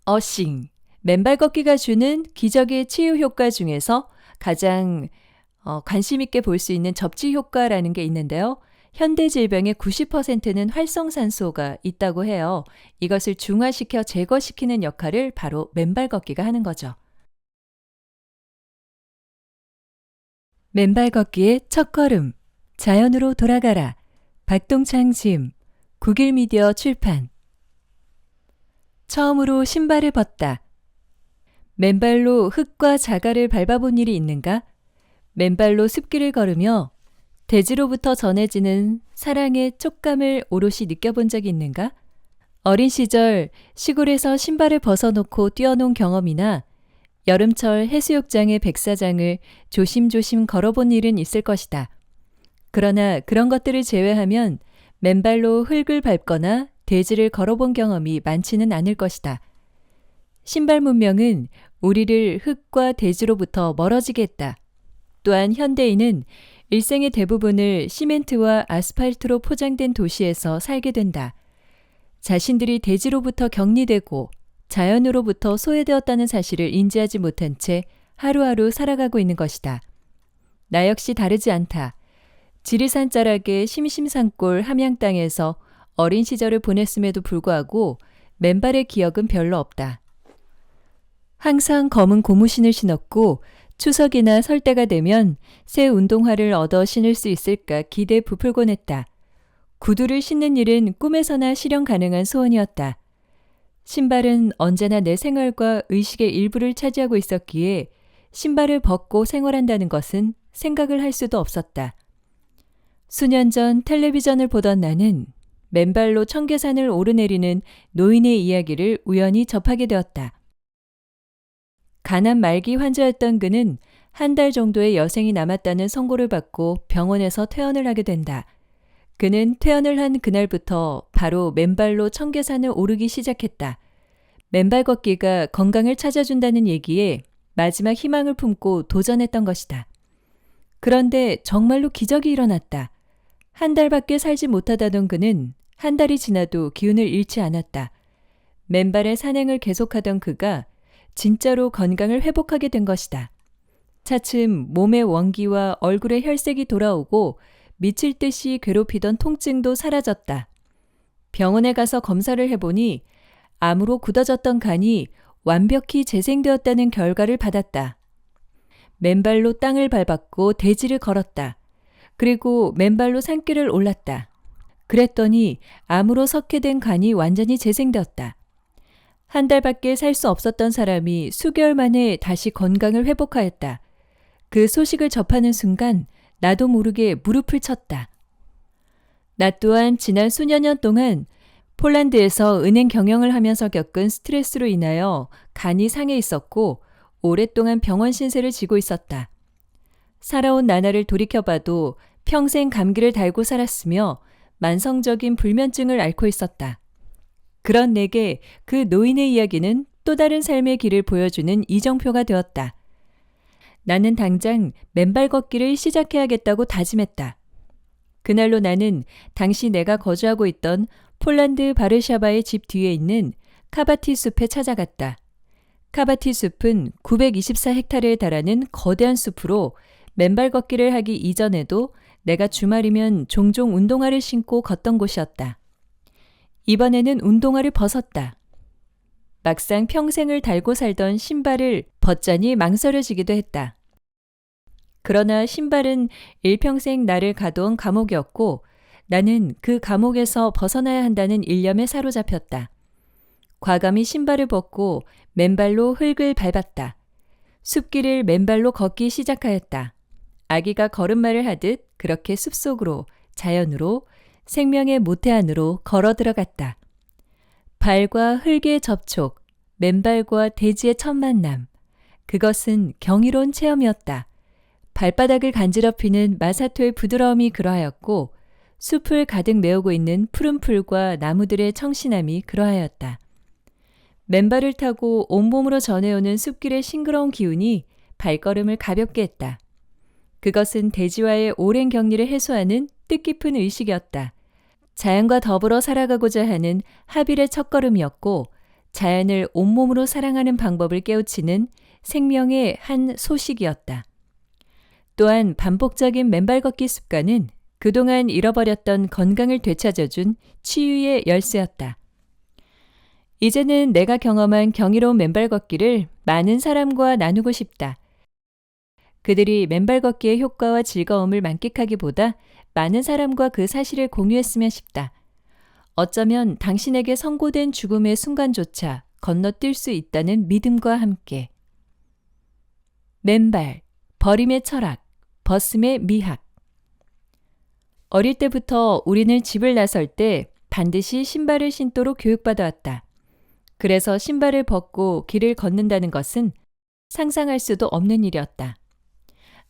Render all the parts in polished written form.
어싱, 맨발 걷기가 주는 기적의 치유 효과 중에서 가장 관심 있게 볼 수 있는 접지 효과라는 게 있는데요. 현대 질병의 90%는 활성산소가 있다고 해요. 이것을 중화시켜 제거시키는 역할을 바로 맨발 걷기가 하는 거죠. 맨발 걷기의 첫걸음, 자연으로 돌아가라, 박동창 짐, 국일미디어 출판. 처음으로 신발을 벗다. 맨발로 흙과 자갈을 밟아본 일이 있는가? 맨발로 습기를 걸으며 대지로부터 전해지는 사랑의 촉감을 오롯이 느껴본 적이 있는가? 어린 시절 시골에서 신발을 벗어놓고 뛰어논 경험이나 여름철 해수욕장의 백사장을 조심조심 걸어본 일은 있을 것이다. 그러나 그런 것들을 제외하면 맨발로 흙을 밟거나 대지를 걸어본 경험이 많지는 않을 것이다. 신발 문명은 우리를 흙과 대지로부터 멀어지게 했다. 또한 현대인은 일생의 대부분을 시멘트와 아스팔트로 포장된 도시에서 살게 된다. 자신들이 대지로부터 격리되고 자연으로부터 소외되었다는 사실을 인지하지 못한 채 하루하루 살아가고 있는 것이다. 나 역시 다르지 않다. 지리산 자락의 심심산골 함양 땅에서 어린 시절을 보냈음에도 불구하고 맨발의 기억은 별로 없다. 항상 검은 고무신을 신었고 추석이나 설 때가 되면 새 운동화를 얻어 신을 수 있을까 기대 부풀곤 했다. 구두를 신는 일은 꿈에서나 실현 가능한 소원이었다. 신발은 언제나 내 생활과 의식의 일부를 차지하고 있었기에 신발을 벗고 생활한다는 것은 생각을 할 수도 없었다. 수년 전 텔레비전을 보던 나는 맨발로 청계산을 오르내리는 노인의 이야기를 우연히 접하게 되었다. 가난 말기 환자였던 그는 한 달 정도의 여생이 남았다는 선고를 받고 병원에서 퇴원을 하게 된다. 그는 퇴원을 한 그날부터 바로 맨발로 청계산을 오르기 시작했다. 맨발 걷기가 건강을 찾아준다는 얘기에 마지막 희망을 품고 도전했던 것이다. 그런데 정말로 기적이 일어났다. 한 달밖에 살지 못하다던 그는 한 달이 지나도 기운을 잃지 않았다. 맨발의 산행을 계속하던 그가 진짜로 건강을 회복하게 된 것이다. 차츰 몸의 원기와 얼굴의 혈색이 돌아오고 미칠 듯이 괴롭히던 통증도 사라졌다. 병원에 가서 검사를 해보니 암으로 굳어졌던 간이 완벽히 재생되었다는 결과를 받았다. 맨발로 땅을 밟았고 대지를 걸었다. 그리고 맨발로 산길을 올랐다. 그랬더니 암으로 석회된 간이 완전히 재생되었다. 한 달밖에 살 수 없었던 사람이 수개월 만에 다시 건강을 회복하였다. 그 소식을 접하는 순간 나도 모르게 무릎을 쳤다. 나 또한 지난 수년 년 동안 폴란드에서 은행 경영을 하면서 겪은 스트레스로 인하여 간이 상해 있었고 오랫동안 병원 신세를 지고 있었다. 살아온 나날을 돌이켜봐도 평생 감기를 달고 살았으며 만성적인 불면증을 앓고 있었다. 그런 내게 그 노인의 이야기는 또 다른 삶의 길을 보여주는 이정표가 되었다. 나는 당장 맨발 걷기를 시작해야겠다고 다짐했다. 그날로 나는 당시 내가 거주하고 있던 폴란드 바르샤바의 집 뒤에 있는 카바티 숲에 찾아갔다. 카바티 숲은 924헥타르에 달하는 거대한 숲으로 맨발 걷기를 하기 이전에도 내가 주말이면 종종 운동화를 신고 걷던 곳이었다. 이번에는 운동화를 벗었다. 막상 평생을 달고 살던 신발을 벗자니 망설여지기도 했다. 그러나 신발은 일평생 나를 가두은 감옥이었고 나는 그 감옥에서 벗어나야 한다는 일념에 사로잡혔다. 과감히 신발을 벗고 맨발로 흙을 밟았다. 숲길을 맨발로 걷기 시작하였다. 아기가 걸음마를 하듯 그렇게 숲속으로, 자연으로, 생명의 모태 안으로 걸어 들어갔다. 발과 흙의 접촉, 맨발과 대지의 첫 만남. 그것은 경이로운 체험이었다. 발바닥을 간지럽히는 마사토의 부드러움이 그러하였고 숲을 가득 메우고 있는 푸른 풀과 나무들의 청신함이 그러하였다. 맨발을 타고 온몸으로 전해오는 숲길의 싱그러운 기운이 발걸음을 가볍게 했다. 그것은 대지와의 오랜 격리를 해소하는 뜻깊은 의식이었다. 자연과 더불어 살아가고자 하는 하빌의 첫걸음이었고 자연을 온몸으로 사랑하는 방법을 깨우치는 생명의 한 소식이었다. 또한 반복적인 맨발 걷기 습관은 그동안 잃어버렸던 건강을 되찾아준 치유의 열쇠였다. 이제는 내가 경험한 경이로운 맨발 걷기를 많은 사람과 나누고 싶다. 그들이 맨발 걷기의 효과와 즐거움을 만끽하기보다 많은 사람과 그 사실을 공유했으면 싶다. 어쩌면 당신에게 선고된 죽음의 순간조차 건너뛸 수 있다는 믿음과 함께. 맨발, 버림의 철학, 벗음의 미학. 어릴 때부터 우리는 집을 나설 때 반드시 신발을 신도록 교육받아왔다. 그래서 신발을 벗고 길을 걷는다는 것은 상상할 수도 없는 일이었다.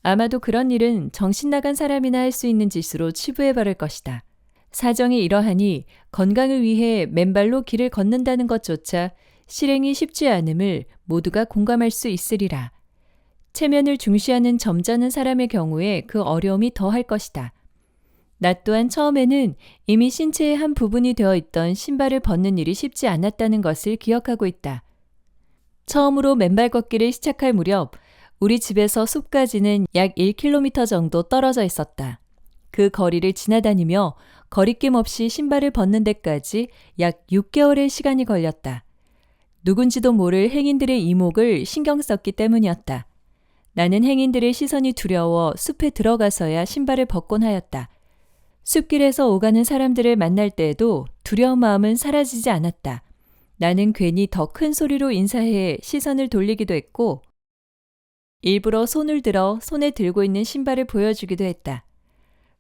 아마도 그런 일은 정신 나간 사람이나 할 수 있는 짓으로 치부해 버릴 것이다. 사정이 이러하니 건강을 위해 맨발로 길을 걷는다는 것조차 실행이 쉽지 않음을 모두가 공감할 수 있으리라. 체면을 중시하는 점잖은 사람의 경우에 그 어려움이 더할 것이다. 나 또한 처음에는 이미 신체의 한 부분이 되어 있던 신발을 벗는 일이 쉽지 않았다는 것을 기억하고 있다. 처음으로 맨발 걷기를 시작할 무렵 우리 집에서 숲까지는 약 1km 정도 떨어져 있었다. 그 거리를 지나다니며 거리낌 없이 신발을 벗는 데까지 약 6개월의 시간이 걸렸다. 누군지도 모를 행인들의 이목을 신경 썼기 때문이었다. 나는 행인들의 시선이 두려워 숲에 들어가서야 신발을 벗곤 하였다. 숲길에서 오가는 사람들을 만날 때에도 두려운 마음은 사라지지 않았다. 나는 괜히 더 큰 소리로 인사해 시선을 돌리기도 했고 일부러 손을 들어 손에 들고 있는 신발을 보여주기도 했다.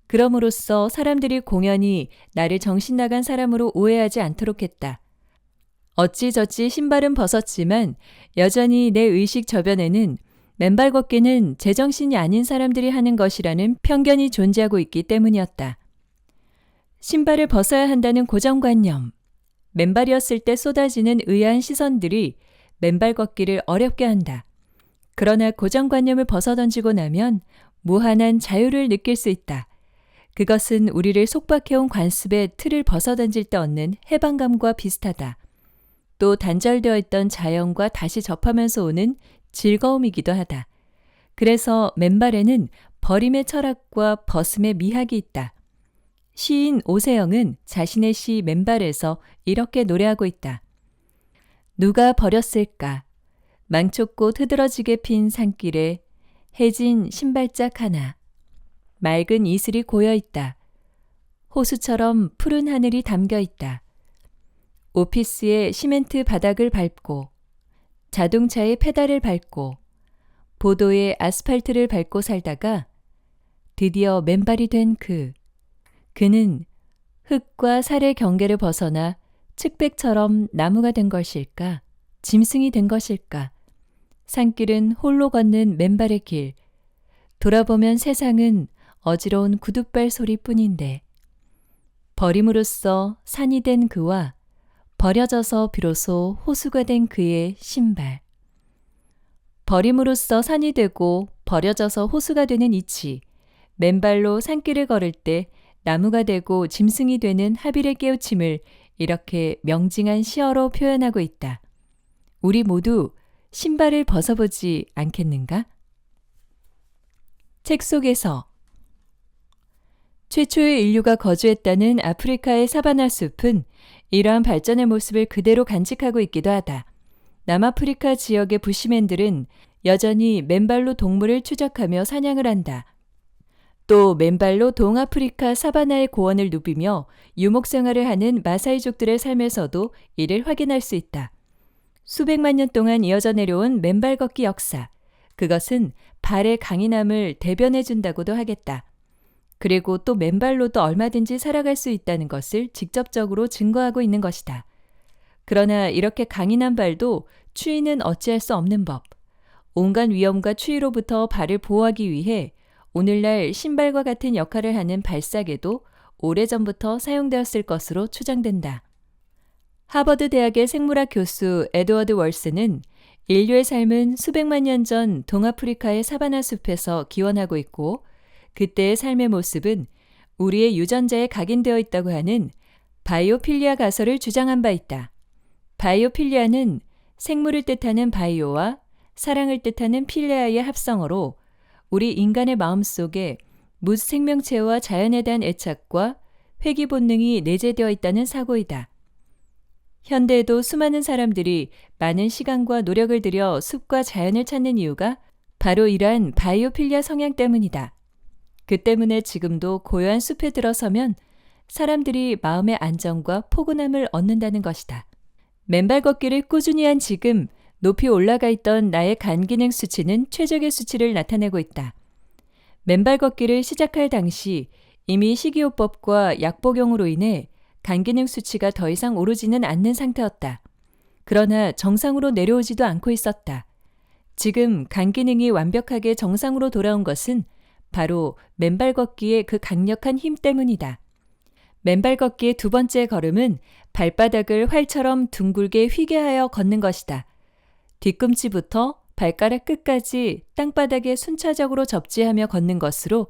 그럼으로써 사람들이 공연히 나를 정신 나간 사람으로 오해하지 않도록 했다. 어찌저찌 신발은 벗었지만 여전히 내 의식 저변에는 맨발 걷기는 제정신이 아닌 사람들이 하는 것이라는 편견이 존재하고 있기 때문이었다. 신발을 벗어야 한다는 고정관념, 맨발이었을 때 쏟아지는 의아한 시선들이 맨발 걷기를 어렵게 한다. 그러나 고정관념을 벗어던지고 나면 무한한 자유를 느낄 수 있다. 그것은 우리를 속박해온 관습의 틀을 벗어던질 때 얻는 해방감과 비슷하다. 또 단절되어 있던 자연과 다시 접하면서 오는 즐거움이기도 하다. 그래서 맨발에는 버림의 철학과 벗음의 미학이 있다. 시인 오세영은 자신의 시 맨발에서 이렇게 노래하고 있다. 누가 버렸을까? 망초꽃 흐드러지게 핀 산길에 해진 신발짝 하나. 맑은 이슬이 고여있다. 호수처럼 푸른 하늘이 담겨있다. 오피스의 시멘트 바닥을 밟고 자동차의 페달을 밟고 보도의 아스팔트를 밟고 살다가 드디어 맨발이 된 그는 흙과 살의 경계를 벗어나 측백처럼 나무가 된 것일까? 짐승이 된 것일까? 산길은 홀로 걷는 맨발의 길. 돌아보면 세상은 어지러운 구둣발 소리뿐인데 버림으로써 산이 된 그와 버려져서 비로소 호수가 된 그의 신발. 버림으로써 산이 되고 버려져서 호수가 되는 이치. 맨발로 산길을 걸을 때 나무가 되고 짐승이 되는 하빌의 깨우침을 이렇게 명징한 시어로 표현하고 있다. 우리 모두 신발을 벗어보지 않겠는가? 책 속에서 최초의 인류가 거주했다는 아프리카의 사바나 숲은 이러한 발전의 모습을 그대로 간직하고 있기도 하다. 남아프리카 지역의 부시맨들은 여전히 맨발로 동물을 추적하며 사냥을 한다. 또 맨발로 동아프리카 사바나의 고원을 누비며 유목 생활을 하는 마사이족들의 삶에서도 이를 확인할 수 있다. 수백만 년 동안 이어져 내려온 맨발 걷기 역사. 그것은 발의 강인함을 대변해 준다고도 하겠다. 그리고 또 맨발로도 얼마든지 살아갈 수 있다는 것을 직접적으로 증거하고 있는 것이다. 그러나 이렇게 강인한 발도 추위는 어찌할 수 없는 법. 온갖 위험과 추위로부터 발을 보호하기 위해 오늘날 신발과 같은 역할을 하는 발사계도 오래전부터 사용되었을 것으로 추정된다. 하버드 대학의 생물학 교수 에드워드 월스는 인류의 삶은 수백만 년 전 동아프리카의 사바나 숲에서 기원하고 있고 그때의 삶의 모습은 우리의 유전자에 각인되어 있다고 하는 바이오필리아 가설을 주장한 바 있다. 바이오필리아는 생물을 뜻하는 바이오와 사랑을 뜻하는 필레아의 합성어로 우리 인간의 마음속에 무생명체와 자연에 대한 애착과 회귀 본능이 내재되어 있다는 사고이다. 현대에도 수많은 사람들이 많은 시간과 노력을 들여 숲과 자연을 찾는 이유가 바로 이러한 바이오필리아 성향 때문이다. 그 때문에 지금도 고요한 숲에 들어서면 사람들이 마음의 안정과 포근함을 얻는다는 것이다. 맨발 걷기를 꾸준히 한 지금 높이 올라가 있던 나의 간 기능 수치는 최적의 수치를 나타내고 있다. 맨발 걷기를 시작할 당시 이미 식이요법과 약 복용으로 인해 간 기능 수치가 더 이상 오르지는 않는 상태였다. 그러나 정상으로 내려오지도 않고 있었다. 지금 간 기능이 완벽하게 정상으로 돌아온 것은 바로 맨발 걷기의 그 강력한 힘 때문이다. 맨발 걷기의 두 번째 걸음은 발바닥을 활처럼 둥글게 휘게 하여 걷는 것이다. 뒤꿈치부터 발가락 끝까지 땅바닥에 순차적으로 접지하며 걷는 것으로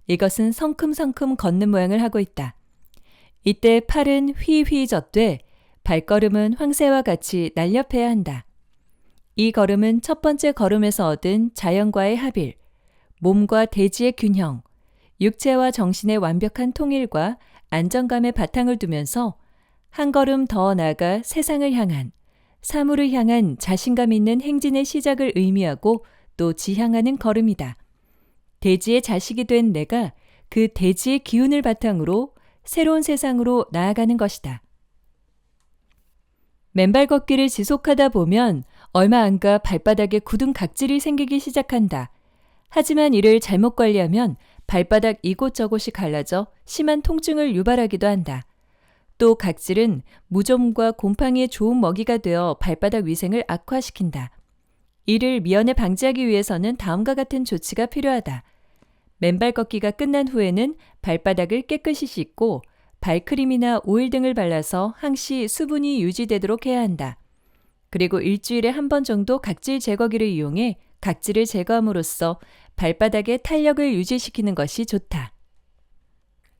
이것은 성큼성큼 걷는 모양을 하고 있다. 이때 팔은 휘휘 젖되 발걸음은 황새와 같이 날렵해야 한다. 이 걸음은 첫 번째 걸음에서 얻은 자연과의 합일, 몸과 대지의 균형, 육체와 정신의 완벽한 통일과 안정감의 바탕을 두면서 한 걸음 더 나아가 세상을 향한, 사물을 향한 자신감 있는 행진의 시작을 의미하고 또 지향하는 걸음이다. 대지의 자식이 된 내가 그 대지의 기운을 바탕으로 새로운 세상으로 나아가는 것이다. 맨발 걷기를 지속하다 보면 얼마 안가 발바닥에 굳은 각질이 생기기 시작한다. 하지만 이를 잘못 관리하면 발바닥 이곳저곳이 갈라져 심한 통증을 유발하기도 한다. 또 각질은 무좀과 곰팡이의 좋은 먹이가 되어 발바닥 위생을 악화시킨다. 이를 미연에 방지하기 위해서는 다음과 같은 조치가 필요하다. 맨발 걷기가 끝난 후에는 발바닥을 깨끗이 씻고 발크림이나 오일 등을 발라서 항시 수분이 유지되도록 해야 한다. 그리고 일주일에 한 번 정도 각질 제거기를 이용해 각질을 제거함으로써 발바닥의 탄력을 유지시키는 것이 좋다.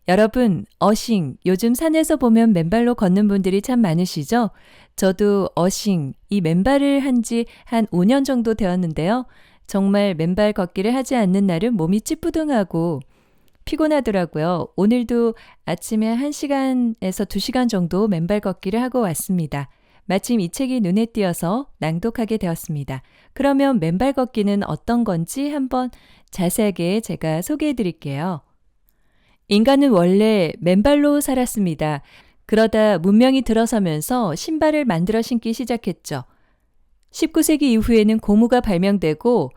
여러분, 어싱, 요즘 산에서 보면 맨발로 걷는 분들이 참 많으시죠? 저도 어싱, 이 맨발을 한 지 한 5년 정도 되었는데요. 정말 맨발 걷기를 하지 않는 날은 몸이 찌뿌둥하고 피곤하더라고요. 오늘도 아침에 1시간에서 2시간 정도 맨발 걷기를 하고 왔습니다. 마침 이 책이 눈에 띄어서 낭독하게 되었습니다. 그러면 맨발 걷기는 어떤 건지 한번 자세하게 제가 소개해 드릴게요. 인간은 원래 맨발로 살았습니다. 그러다 문명이 들어서면서 신발을 만들어 신기 시작했죠. 19세기 이후에는 고무가 발명되고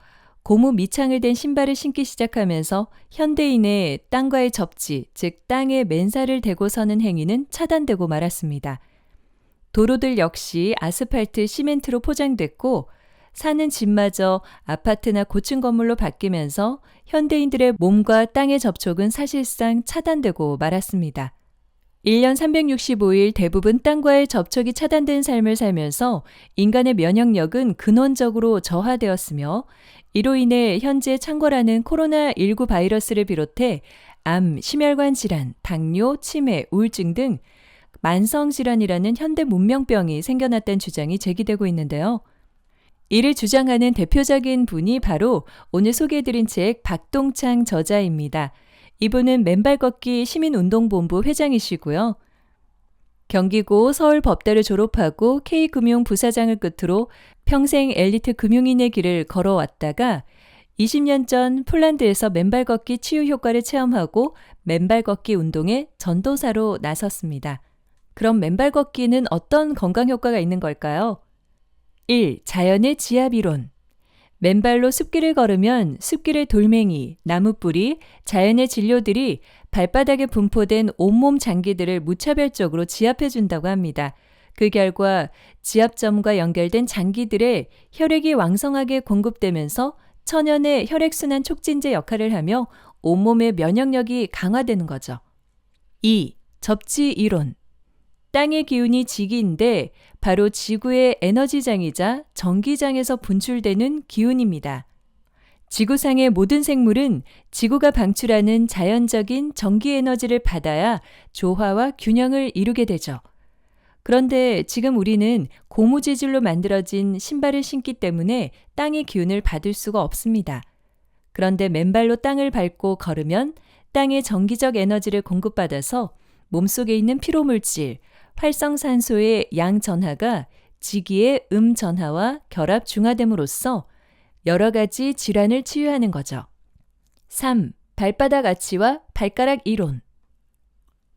고무 밑창을 댄 신발을 신기 시작하면서 현대인의 땅과의 접지, 즉 땅에 맨살을 대고 서는 행위는 차단되고 말았습니다. 도로들 역시 아스팔트, 시멘트로 포장됐고 사는 집마저 아파트나 고층 건물로 바뀌면서 현대인들의 몸과 땅의 접촉은 사실상 차단되고 말았습니다. 1년 365일 대부분 땅과의 접촉이 차단된 삶을 살면서 인간의 면역력은 근원적으로 저하되었으며 이로 인해 현재 창궐하는 코로나19 바이러스를 비롯해 암, 심혈관 질환, 당뇨, 치매, 우울증 등 만성질환이라는 현대 문명병이 생겨났다는 주장이 제기되고 있는데요. 이를 주장하는 대표적인 분이 바로 오늘 소개해드린 책 박동창 저자입니다. 이분은 맨발 걷기 시민운동본부 회장이시고요. 경기고 서울법대를 졸업하고 K금융 부사장을 끝으로 평생 엘리트 금융인의 길을 걸어왔다가 20년 전 폴란드에서 맨발 걷기 치유 효과를 체험하고 맨발 걷기 운동의 전도사로 나섰습니다. 그럼 맨발 걷기는 어떤 건강 효과가 있는 걸까요? 1. 자연의 지압이론. 맨발로 숲길을 걸으면 숲길의 돌멩이, 나무뿌리, 자연의 진료들이 발바닥에 분포된 온몸 장기들을 무차별적으로 지압해준다고 합니다. 그 결과 지압점과 연결된 장기들의 혈액이 왕성하게 공급되면서 천연의 혈액순환 촉진제 역할을 하며 온몸의 면역력이 강화되는 거죠. 2. 접지 이론. 땅의 기운이 지기인데 바로 지구의 에너지장이자 전기장에서 분출되는 기운입니다. 지구상의 모든 생물은 지구가 방출하는 자연적인 전기 에너지를 받아야 조화와 균형을 이루게 되죠. 그런데 지금 우리는 고무 재질로 만들어진 신발을 신기 때문에 땅의 기운을 받을 수가 없습니다. 그런데 맨발로 땅을 밟고 걸으면 땅의 정기적 에너지를 공급받아서 몸속에 있는 피로물질, 활성산소의 양 전하가 지기의 전하와 결합 중화됨으로써 여러 가지 질환을 치유하는 거죠. 3. 발바닥 아치와 발가락 이론.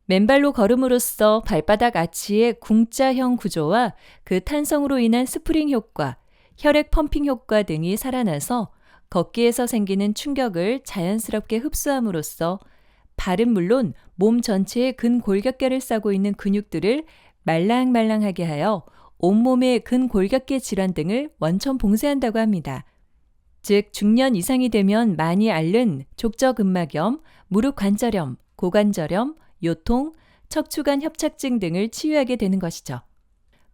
맨발로 걸음으로써 발바닥 아치의 궁자형 구조와 그 탄성으로 인한 스프링 효과, 혈액 펌핑 효과 등이 살아나서 걷기에서 생기는 충격을 자연스럽게 흡수함으로써 발은 물론 몸 전체에 근골격계를 싸고 있는 근육들을 말랑말랑하게 하여 온몸의 근골격계 질환 등을 원천 봉쇄한다고 합니다. 즉 중년 이상이 되면 많이 앓는 족저근막염, 무릎 관절염, 고관절염, 요통, 척추관 협착증 등을 치유하게 되는 것이죠.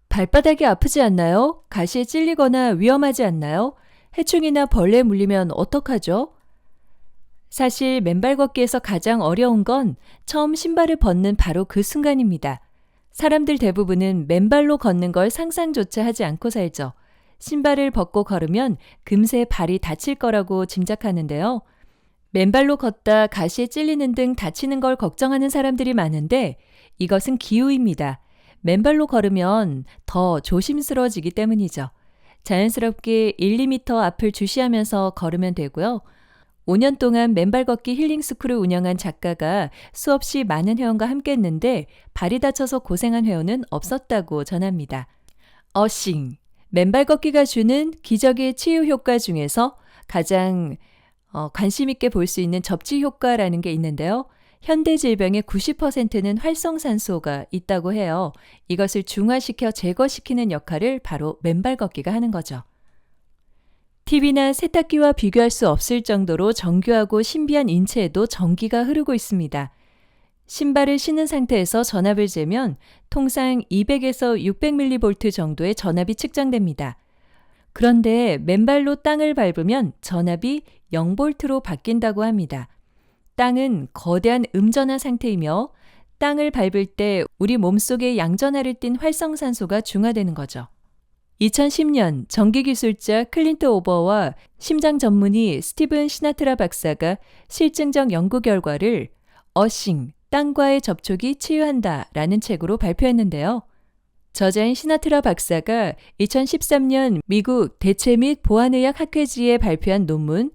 발바닥이 아프지 않나요? 가시에 찔리거나 위험하지 않나요? 해충이나 벌레에 물리면 어떡하죠? 사실 맨발 걷기에서 가장 어려운 건 처음 신발을 벗는 바로 그 순간입니다. 사람들 대부분은 맨발로 걷는 걸 상상조차 하지 않고 살죠. 신발을 벗고 걸으면 금세 발이 다칠 거라고 짐작하는데요. 맨발로 걷다 가시에 찔리는 등 다치는 걸 걱정하는 사람들이 많은데 이것은 기우입니다. 맨발로 걸으면 더 조심스러워지기 때문이죠. 자연스럽게 1, 2m 앞을 주시하면서 걸으면 되고요. 5년 동안 맨발 걷기 힐링 스쿨을 운영한 작가가 수없이 많은 회원과 함께 했는데 발이 다쳐서 고생한 회원은 없었다고 전합니다. 어싱, 맨발 걷기가 주는 기적의 치유 효과 중에서 가장 관심 있게 볼 수 있는 접지 효과라는 게 있는데요. 현대 질병의 90%는 활성산소가 있다고 해요. 이것을 중화시켜 제거시키는 역할을 바로 맨발 걷기가 하는 거죠. TV나 세탁기와 비교할 수 없을 정도로 정교하고 신비한 인체에도 전기가 흐르고 있습니다. 신발을 신은 상태에서 전압을 재면 통상 200에서 600mV 정도의 전압이 측정됩니다. 그런데 맨발로 땅을 밟으면 전압이 0V로 바뀐다고 합니다. 땅은 거대한 음전하 상태이며 땅을 밟을 때 우리 몸속에 양전하를 띤 활성산소가 중화되는 거죠. 2010년 전기기술자 클린트 오버와 심장 전문의 스티븐 시나트라 박사가 실증적 연구 결과를 어싱, 땅과의 접촉이 치유한다 라는 책으로 발표했는데요. 저자인 시나트라 박사가 2013년 미국 대체 및 보안의학 학회지에 발표한 논문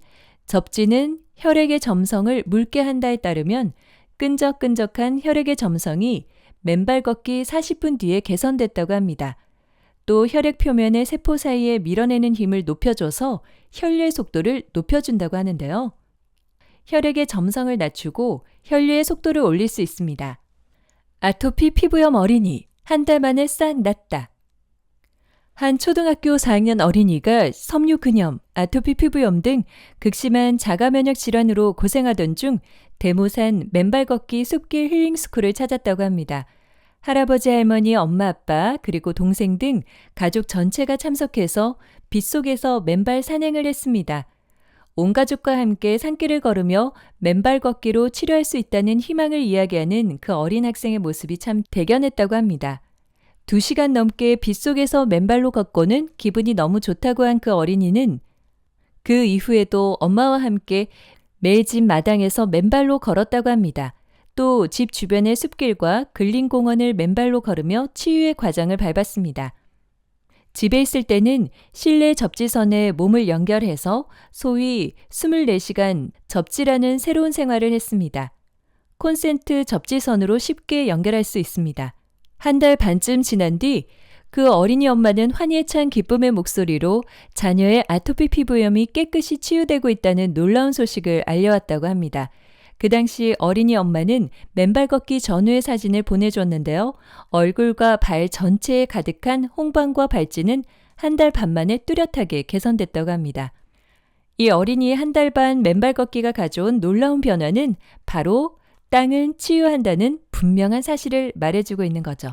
접지는 혈액의 점성을 묽게 한다에 따르면 끈적끈적한 혈액의 점성이 맨발 걷기 40분 뒤에 개선됐다고 합니다. 또 혈액 표면의 세포 사이에 밀어내는 힘을 높여줘서 혈류의 속도를 높여준다고 하는데요. 혈액의 점성을 낮추고 혈류의 속도를 올릴 수 있습니다. 아토피 피부염 어린이 한 달 만에 싹 낫다. 한 초등학교 4학년 어린이가 섬유 근염, 아토피 피부염 등 극심한 자가 면역 질환으로 고생하던 중 대모산 맨발 걷기 숲길 힐링 스쿨을 찾았다고 합니다. 할아버지, 할머니, 엄마, 아빠, 그리고 동생 등 가족 전체가 참석해서 빗속에서 맨발 산행을 했습니다. 온 가족과 함께 산길을 걸으며 맨발 걷기로 치료할 수 있다는 희망을 이야기하는 그 어린 학생의 모습이 참 대견했다고 합니다. 2시간 넘게 빗속에서 맨발로 걷고는 기분이 너무 좋다고 한 그 어린이는 그 이후에도 엄마와 함께 매일 집 마당에서 맨발로 걸었다고 합니다. 또 집 주변의 숲길과 근린공원을 맨발로 걸으며 치유의 과정을 밟았습니다. 집에 있을 때는 실내 접지선에 몸을 연결해서 소위 24시간 접지라는 새로운 생활을 했습니다. 콘센트 접지선으로 쉽게 연결할 수 있습니다. 한 달 반쯤 지난 뒤 그 어린이 엄마는 환희에 찬 기쁨의 목소리로 자녀의 아토피 피부염이 깨끗이 치유되고 있다는 놀라운 소식을 알려왔다고 합니다. 그 당시 어린이 엄마는 맨발 걷기 전후의 사진을 보내줬는데요. 얼굴과 발 전체에 가득한 홍방과 발진은 한 달 반 만에 뚜렷하게 개선됐다고 합니다. 이 어린이의 한 달 반 맨발 걷기가 가져온 놀라운 변화는 바로 땅은 치유한다는 분명한 사실을 말해주고 있는 거죠.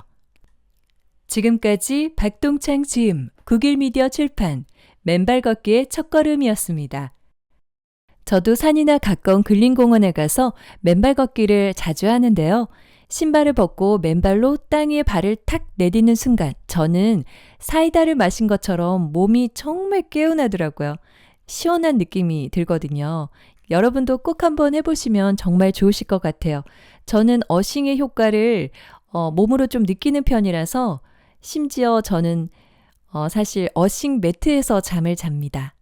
지금까지 박동창 지음, 국일미디어 출판, 맨발 걷기의 첫걸음이었습니다. 저도 산이나 가까운 근린공원에 가서 맨발 걷기를 자주 하는데요. 신발을 벗고 맨발로 땅 위에 발을 탁 내딛는 순간 저는 사이다를 마신 것처럼 몸이 정말 개운하더라고요. 시원한 느낌이 들거든요. 여러분도 꼭 한번 해보시면 정말 좋으실 것 같아요. 저는 어싱의 효과를 몸으로 좀 느끼는 편이라서 심지어 저는 사실 어싱 매트에서 잠을 잡니다.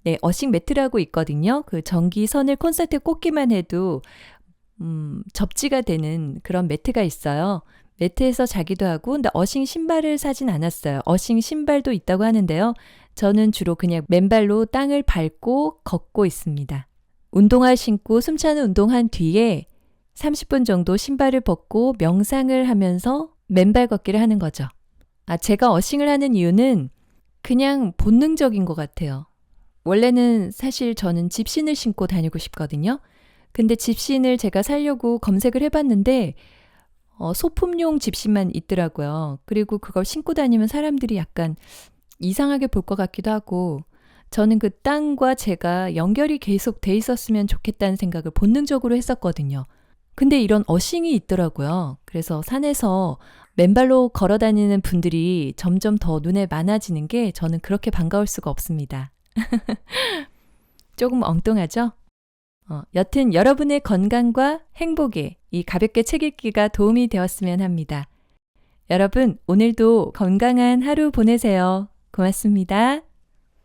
네, 어싱 매트라고 있거든요. 그 전기선을 콘센트에 꽂기만 해도 접지가 되는 그런 매트가 있어요. 매트에서 자기도 하고, 근데 어싱 신발을 사진 않았어요. 어싱 신발도 있다고 하는데요. 저는 주로 그냥 맨발로 땅을 밟고 걷고 있습니다. 운동화 신고 숨차는 운동한 뒤에 30분 정도 신발을 벗고 명상을 하면서 맨발 걷기를 하는 거죠. 제가 어싱을 하는 이유는 그냥 본능적인 것 같아요. 원래는 사실 저는 집신을 신고 다니고 싶거든요. 근데 집신을 제가 사려고 검색을 해봤는데 소품용 집신만 있더라고요. 그리고 그걸 신고 다니면 사람들이 약간 이상하게 볼 것 같기도 하고 저는 그 땅과 제가 연결이 계속 돼 있었으면 좋겠다는 생각을 본능적으로 했었거든요. 근데 이런 어싱이 있더라고요. 그래서 산에서 맨발로 걸어 다니는 분들이 점점 더 눈에 많아지는 게 저는 그렇게 반가울 수가 없습니다. 조금 엉뚱하죠? 여튼 여러분의 건강과 행복에 이 가볍게 책 읽기가 도움이 되었으면 합니다. 여러분, 오늘도 건강한 하루 보내세요. 고맙습니다.